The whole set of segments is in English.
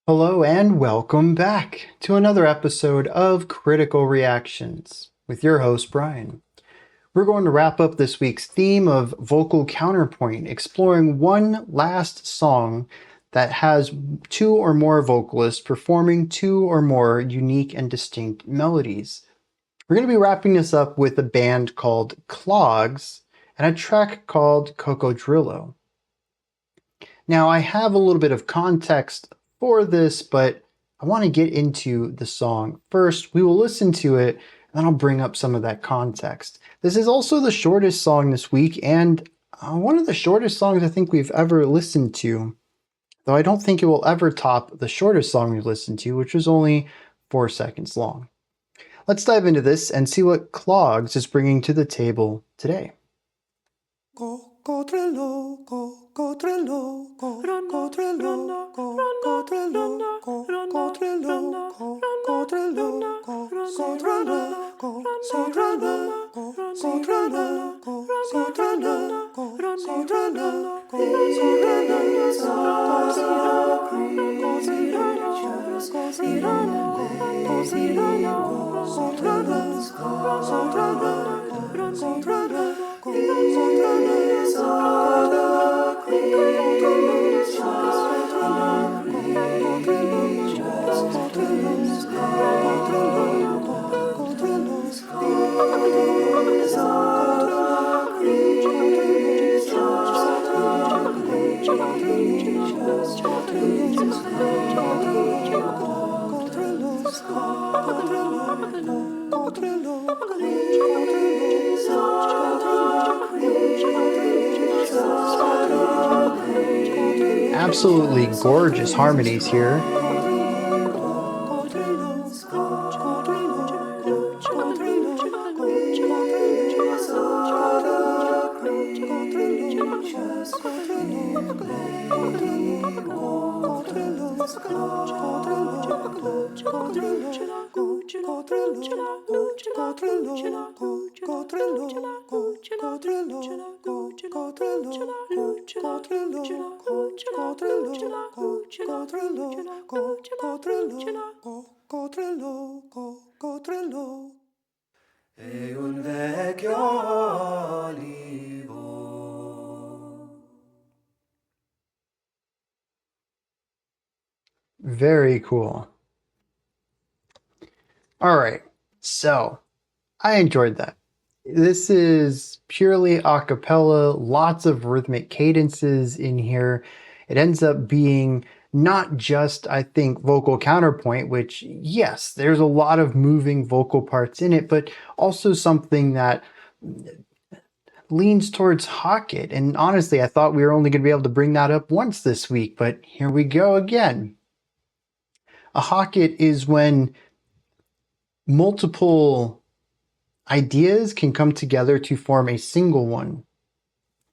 Hello and welcome back to another episode of Critical Reactions with your host, Bryan. We're going to wrap up this week's theme of vocal counterpoint, exploring one last song that has two or more vocalists performing two or more unique and distinct melodies. We're going to be wrapping this up with a band called Clogs and a track called Cocodrillo. Now, I have a little bit of context for this, but I want to get into the song. First, we will listen to it, and then I'll bring up some of that context. This is also the shortest song this week, and one of the shortest songs I think we've ever listened to, though I don't think it will ever top the shortest song we've listened to, which was only 4 seconds long. Let's dive into this and see what Clogs is bringing to the table today. Cocodrillo, cocodrillo, cocodrillo, cocodrillo, cocodrillo, cocodrillo, cocodrillo, cocodrillo, cocodrillo, Absolutely gorgeous harmonies here. E un vecchio olivo. Very cool. All right, so I enjoyed that. This is purely a cappella, lots of rhythmic cadences in here. It ends up being not just, I think, vocal counterpoint, which, yes, there's a lot of moving vocal parts in it, but also something that leans towards Hocket. And honestly, I thought we were only going to be able to bring that up once this week, but here we go again. A Hocket is when multiple ideas can come together to form a single one.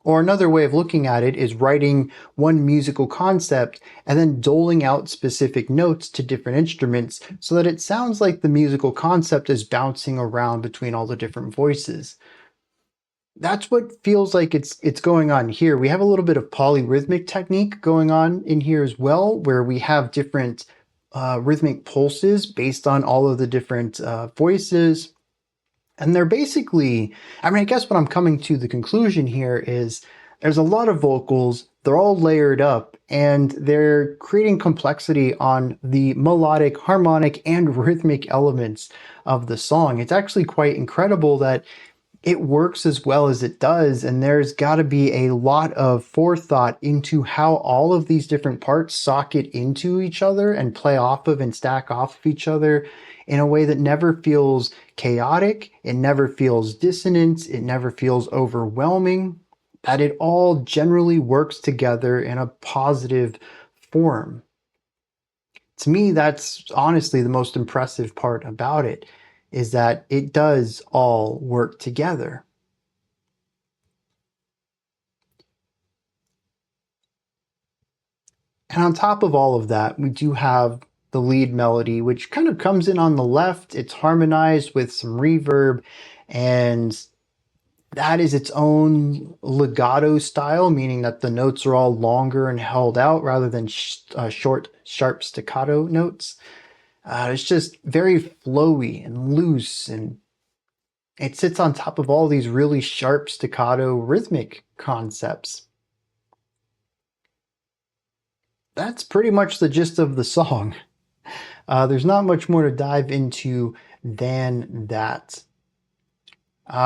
Or another way of looking at it is writing one musical concept and then doling out specific notes to different instruments so that it sounds like the musical concept is bouncing around between all the different voices. That's what feels like it's going on here. We have a little bit of polyrhythmic technique going on in here as well, where we have different rhythmic pulses based on all of the different voices. And they're basically, I guess what I'm coming to the conclusion here is there's a lot of vocals, they're all layered up, and they're creating complexity on the melodic, harmonic, and rhythmic elements of the song. It's actually quite incredible that it works as well as it does, and there's got to be a lot of forethought into how all of these different parts socket into each other and play off of and stack off of each other in a way that never feels chaotic, it never feels dissonant, it never feels overwhelming, that it all generally works together in a positive form. To me, that's honestly the most impressive part about it, is that it does all work together. And on top of all of that, we do have the lead melody, which kind of comes in on the left. It's harmonized with some reverb, and that is its own legato style, meaning that the notes are all longer and held out rather than short, sharp staccato notes. It's just very flowy and loose, and it sits on top of all these really sharp staccato rhythmic concepts. That's pretty much the gist of the song. There's not much more to dive into than that.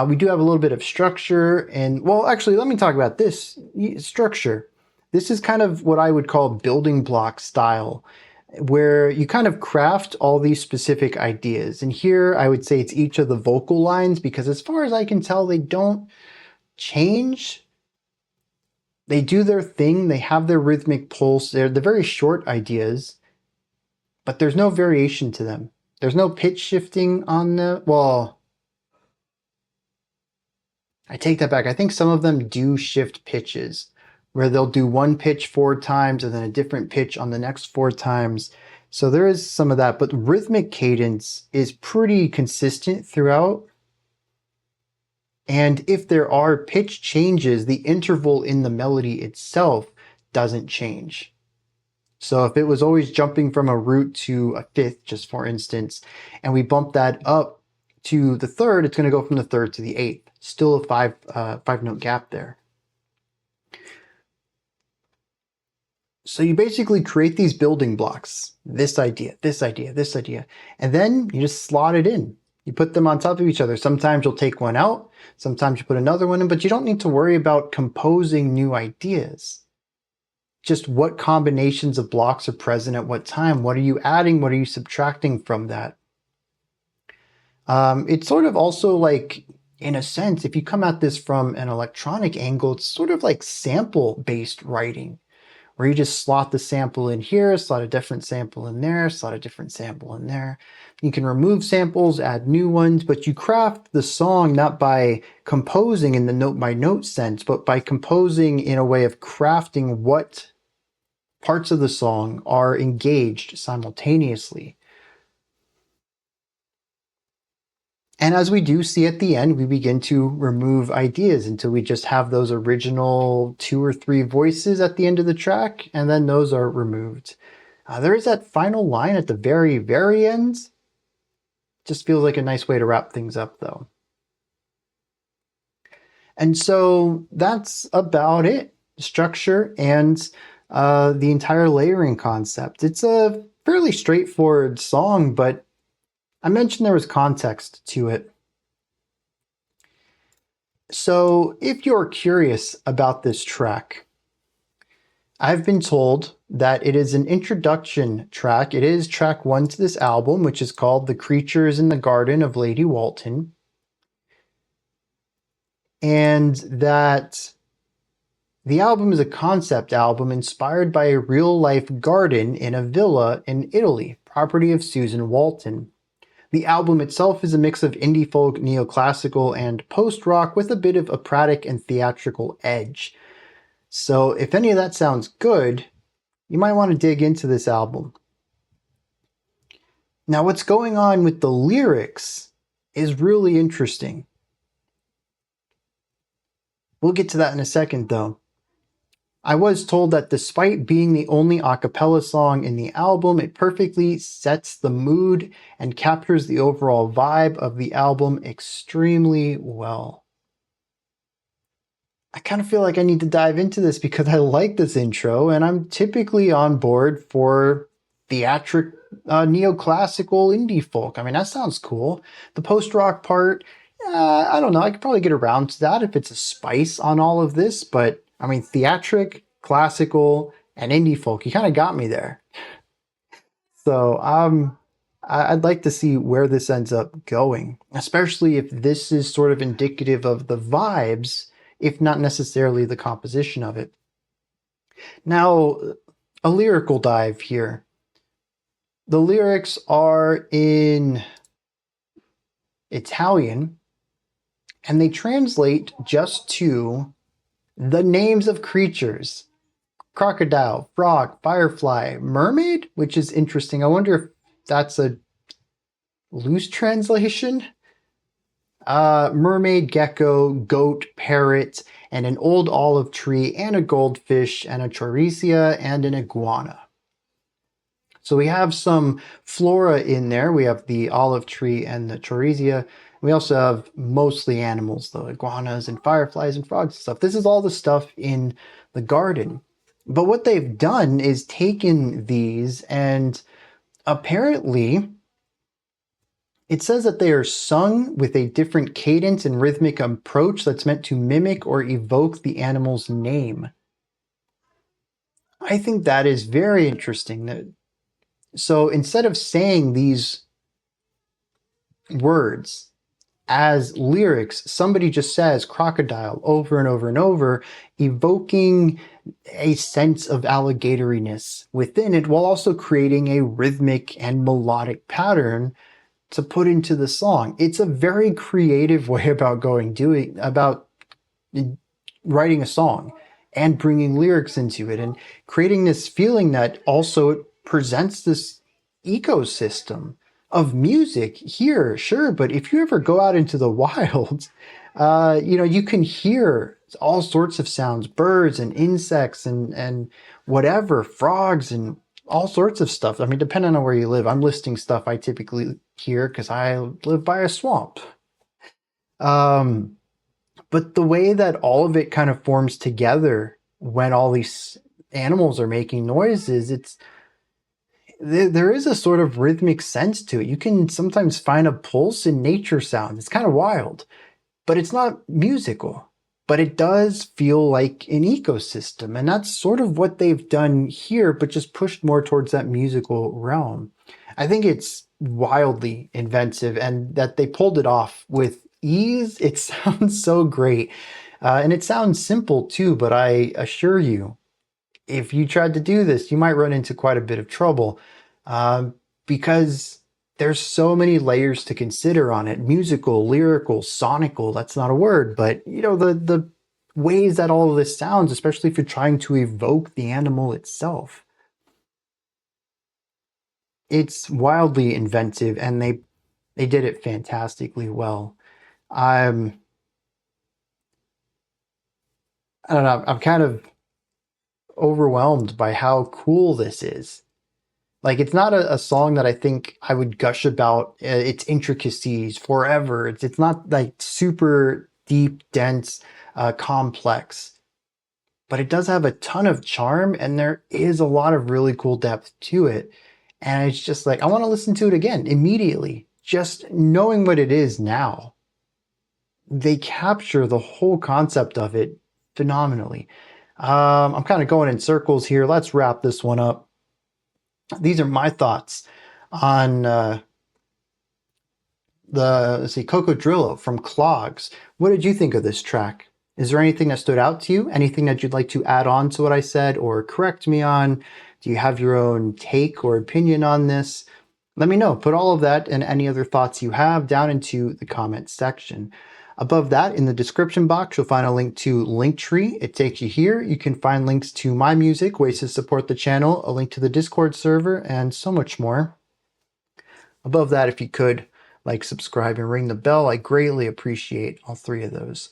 We do have a little bit of structure, and well, actually, let me talk about this structure. This is kind of what I would call building block style, where you kind of craft all these specific ideas. And here I would say it's each of the vocal lines, because as far as I can tell, they don't change. They do their thing, they have their rhythmic pulse, they're very short ideas, but there's no variation to them. There's no pitch shifting on the, well, I take that back. I think some of them do shift pitches, where they'll do one pitch 4 times and then a different pitch on the next 4 times. So there is some of that, but rhythmic cadence is pretty consistent throughout. And if there are pitch changes, the interval in the melody itself doesn't change. So if it was always jumping from a root to a fifth, just for instance, and we bump that up to the third, it's going to go from the third to the eighth. Still a five note gap there. So you basically create these building blocks, this idea, this idea, this idea, and then you just slot it in. You put them on top of each other. Sometimes you'll take one out, sometimes you put another one in, but you don't need to worry about composing new ideas. Just what combinations of blocks are present at what time. What are you adding? What are you subtracting from that? It's sort of also like, in a sense, if you come at this from an electronic angle, it's sort of like sample-based writing, where you just slot the sample in here, slot a different sample in there, slot a different sample in there. You can remove samples, add new ones, but you craft the song not by composing in the note-by-note sense, but by composing in a way of crafting what parts of the song are engaged simultaneously. And as we do see at the end, we begin to remove ideas until we just have those original 2 or 3 voices at the end of the track, and then those are removed. There is that final line at the very, very end. Just feels like a nice way to wrap things up, though. And so that's about it. Structure and the entire layering concept. It's a fairly straightforward song, but I mentioned there was context to it. So if you're curious about this track, I've been told that it is an introduction track. It is track 1 to this album, which is called The Creatures in the Garden of Lady Walton. And that the album is a concept album inspired by a real-life garden in a villa in Italy, property of Susan Walton. The album itself is a mix of indie folk, neoclassical, and post-rock with a bit of operatic and theatrical edge. So if any of that sounds good, you might want to dig into this album. Now, what's going on with the lyrics is really interesting. We'll get to that in a second, though. I was told that despite being the only a cappella song in the album, it perfectly sets the mood and captures the overall vibe of the album extremely well. I kind of feel like I need to dive into this because I like this intro, and I'm typically on board for theatric, neoclassical indie folk. I mean, that sounds cool. The post-rock part, I don't know, I could probably get around to that if it's a spice on all of this, but I mean, theatric, classical, and indie folk, you kind of got me there. So I'd like to see where this ends up going, especially if this is sort of indicative of the vibes, if not necessarily the composition of it. Now, a lyrical dive here. The lyrics are in Italian, and they translate just to the names of creatures: crocodile, frog, firefly, mermaid, which is interesting. I wonder if that's a loose translation. Mermaid, gecko, goat, parrot, and an old olive tree, and a goldfish, and a choricia, and an iguana. So we have some flora in there. We have the olive tree and the choricia. We also have mostly animals, though, iguanas and fireflies and frogs and stuff. This is all the stuff in the garden. But what they've done is taken these, and apparently it says that they are sung with a different cadence and rhythmic approach that's meant to mimic or evoke the animal's name. I think that is very interesting. So instead of saying these words as lyrics, somebody just says crocodile over and over and over, evoking a sense of alligatoriness within it while also creating a rhythmic and melodic pattern to put into the song. It's a very creative way about writing a song and bringing lyrics into it and creating this feeling that also presents this ecosystem of music here, sure, but if you ever go out into the wild, you can hear all sorts of sounds, birds and insects and whatever, frogs and all sorts of stuff. I mean, depending on where you live, I'm listing stuff I typically hear because I live by a swamp. But the way that all of it kind of forms together when all these animals are making noises, there is a sort of rhythmic sense to it. You can sometimes find a pulse in nature sound. It's kind of wild, but it's not musical. But it does feel like an ecosystem. And that's sort of what they've done here, but just pushed more towards that musical realm. I think it's wildly inventive, and that they pulled it off with ease. It sounds so great. And it sounds simple too, but I assure you, if you tried to do this, you might run into quite a bit of trouble because there's so many layers to consider on it. Musical, lyrical, sonical, that's not a word, but the ways that all of this sounds, especially if you're trying to evoke the animal itself. It's wildly inventive, and they did it fantastically well. I'm I don't know, I'm kind of overwhelmed by how cool this is. Like, it's not a song that I think I would gush about its intricacies forever. It's not like super deep, dense, complex, but it does have a ton of charm, and there is a lot of really cool depth to it. And it's just like, I want to listen to it again immediately. Just knowing what it is now, they capture the whole concept of it phenomenally. I'm kind of going in circles here. Let's wrap this one up. These are my thoughts on Cocodrillo from Clogs. What did you think of this track? Is there anything that stood out to you? Anything that you'd like to add on to what I said or correct me on? Do you have your own take or opinion on this? Let me know. Put all of that and any other thoughts you have down into the comment section. Above that, in the description box, you'll find a link to Linktree. It takes you here. You can find links to my music, ways to support the channel, a link to the Discord server, and so much more. Above that, if you could, like, subscribe, and ring the bell, I greatly appreciate all three of those.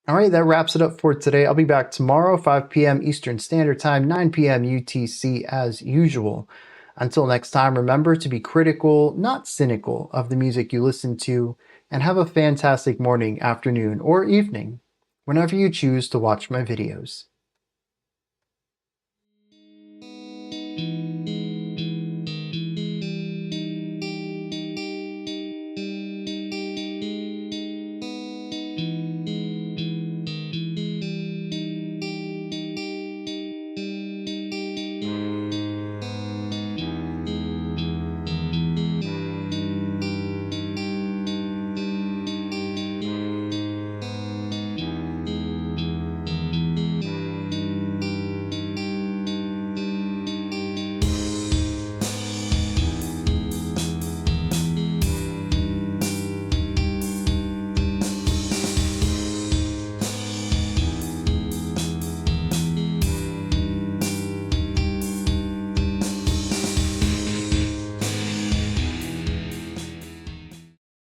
All right, that wraps it up for today. I'll be back tomorrow, 5 p.m. Eastern Standard Time, 9 p.m. UTC as usual. Until next time, remember to be critical, not cynical, of the music you listen to, and have a fantastic morning, afternoon, or evening, whenever you choose to watch my videos.